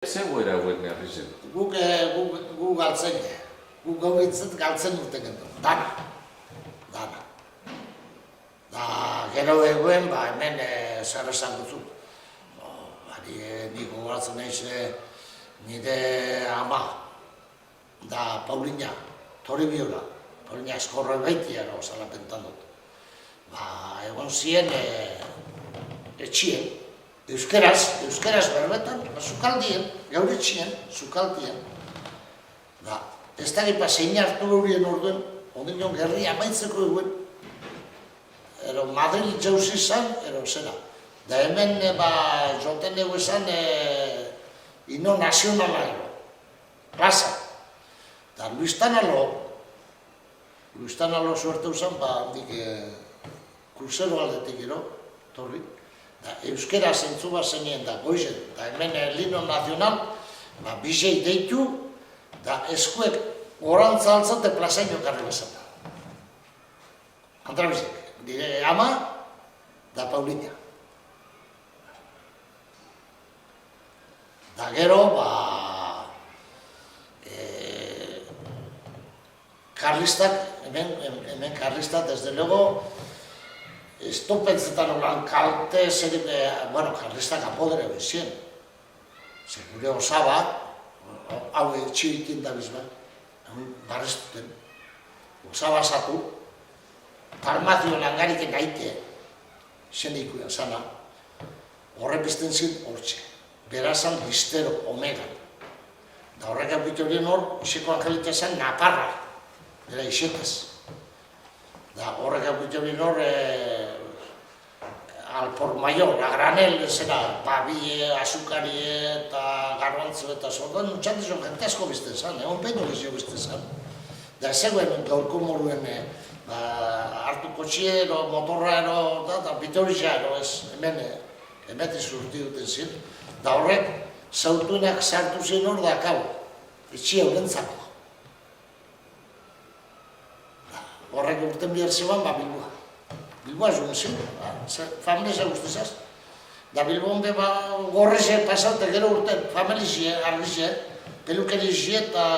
Zegoera hauen herri zen? Guk galtzen, guk gauritzat galtzen duten gendu, dana. Da, gero eguen, hemen zer esan duzu. Nik gogoratzen naiz nire ama, da Paulina, Toribiola, Paulina eskorre baitia salapentan dut. Egon ziren etxien, Euskaraz berbetan, sukaldien, gaur etxien, sukaldien. Ez da gipa zein hartu gaurien orduen, ondin joan gerri amaitzeko eguen. Ero Madrid jauzi izan, ero zera. Da hemen joten egu izan ino nazionala ero, plaza. Da Luistan Alo suerte uzan, handik kruzero aldetik ero, torri. Euskera zentzu bat zeinen da goizen, da hemen lino nazional, bizei deitu, da eskuek gorantza altzate plazaino karri bezala. Antrabizik, dire ama, da Paulina. Da gero, karlistak, hemen karlistak, desde luego, ez topentzetan olan kalte, karlistak apodere bezien. Gure osaba, hau etxibitin da bizba, barreztuten, osaba zatu, farmazio langarik egaite, zen ikuia zana, horre bizten zin hortxe, berazan listero, omegan. Da horrek apite horien hor, iseko angelitea zen naparra, dira isetez. Da horrek apite horien hor, al por mayor, a granel, zera, babie, azukarie eta garrantzu eta zordan, nutxantizon jente asko bizten zan, egon peino bizio bizten zan. Da zegoen gaurko moruen hartu kotxiero, motorra eta bitorisa ez, hemen emetiz urti duten zin. Da horrek, zautuenak sartu zen hor da kau, etxia urentzako. Horrek urten bihar zegoen, Bilboa. Bilboa zuen zin, familia guztizaz. Da Bilbon be gorreze pasaute gero urten, familizie, argizie, pelukerizie eta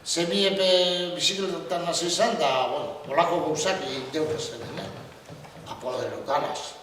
semiepe bizikletan nazi izan, da, olako gauzak deukaz zen, apodero, ganaz.